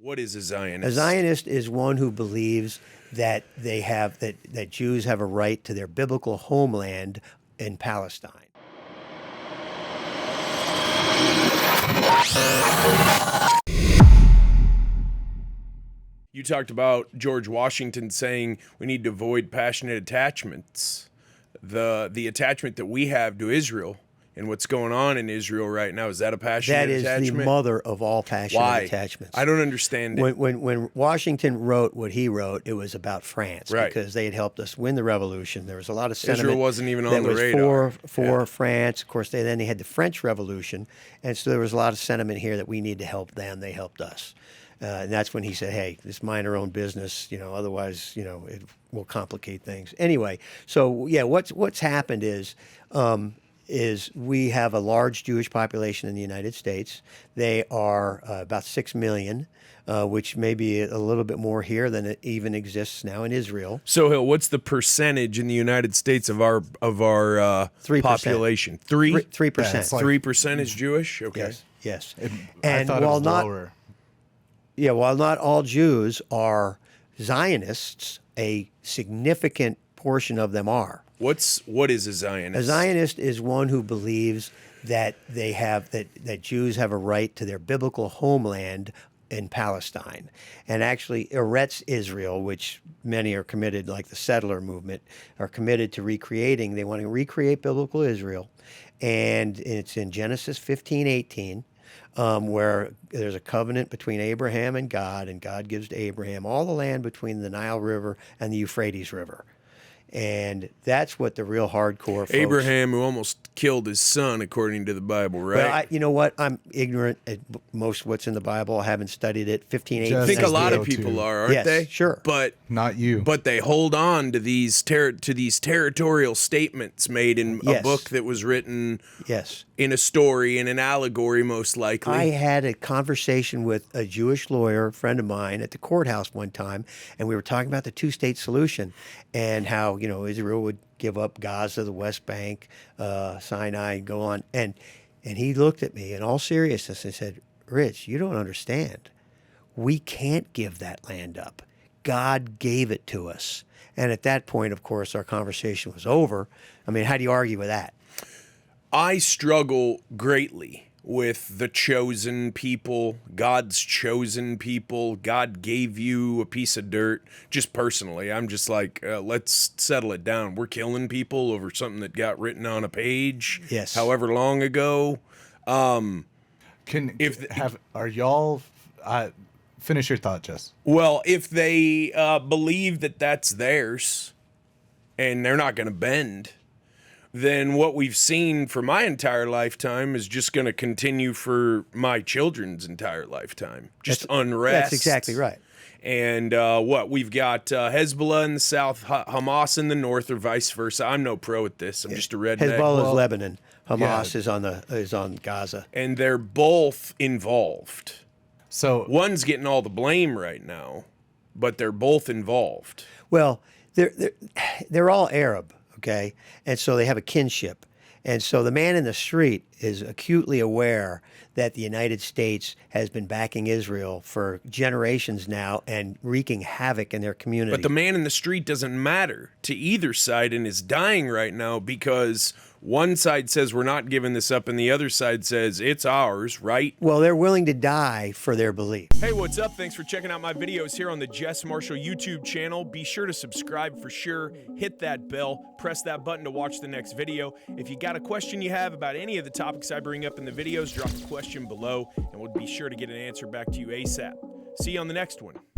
What is a Zionist? A Zionist is one who believes that that Jews have a right to their biblical homeland in Palestine. You talked about George Washington saying we need to avoid passionate attachments. The attachment that we have to Israel and what's going on in Israel right now, is that a passionate attachment? That is the mother of all passionate attachments. I don't understand it. When Washington wrote what he wrote, it was about France, right, because they had helped us win the revolution. There was a lot of sentiment. Israel wasn't even on the radar. That was for France. Of course, then they had the French Revolution, and so there was a lot of sentiment here that we need to help them. They helped us. And that's when he said, hey, just mind our own business, otherwise, it will complicate things. Anyway, so yeah, what's happened is we have a large Jewish population in the United States. They are about 6 million, which may be a little bit more here than it even exists now in Israel. So, Hill, what's the percentage in the United States of our 3%. population? 3%. 3% is Jewish? Okay. Yes. And while not all Jews are Zionists, a significant portion of them are. What is a Zionist? A Zionist is one who believes that that Jews have a right to their biblical homeland in Palestine, and actually Eretz Israel, which many are committed, like the settler movement, are committed to recreating. They want to recreate biblical Israel, and it's in Genesis 15:18. Where there's a covenant between Abraham and God gives to Abraham all the land between the Nile River and the Euphrates River. And that's what the real hardcore folks... Abraham, who almost killed his son, according to the Bible, right? Well, you know what? I'm ignorant at most of what's in the Bible. I haven't studied it. 15:18. I think a lot of people are, aren't they? Sure. But not you. But they hold on to these territorial statements made in a book that was written in a story, in an allegory, most likely. I had a conversation with a Jewish lawyer, a friend of mine, at the courthouse one time, and we were talking about the two-state solution and how, Israel would give up Gaza, the West Bank, Sinai, and go on. And he looked at me in all seriousness and said, Rich, you don't understand. We can't give that land up. God gave it to us. And at that point, of course, our conversation was over. I mean, how do you argue with that? I struggle greatly with the chosen people, God's chosen people. God gave you a piece of dirt. Just personally, I'm just like, let's settle it down. We're killing people over something that got written on a page, however long ago. Are y'all? Finish your thought, Jess. Well, if they believe that that's theirs, and they're not going to bend, then what we've seen for my entire lifetime is just going to continue for my children's entire lifetime. Just unrest. That's exactly right. And we've got Hezbollah in the south, Hamas in the north, or vice versa. I'm no pro at this. I'm just a redneck. Hezbollah is Lebanon. Hamas is on Gaza. And they're both involved. So one's getting all the blame right now, but they're both involved. Well, they're all Arab. Okay, and so they have a kinship. And so the man in the street is acutely aware that the United States has been backing Israel for generations now and wreaking havoc in their community. But the man in the street doesn't matter to either side and is dying right now because one side says we're not giving this up and the other side says it's ours, right? Well, they're willing to die for their belief. Hey, what's up? Thanks for checking out my videos here on the JESS Marshall YouTube channel. Be sure to subscribe for sure. Hit that bell. Press that button to watch the next video. If you got a question you have about any of the topics I bring up in the videos, drop a question below and we'll be sure to get an answer back to you ASAP. See you on the next one.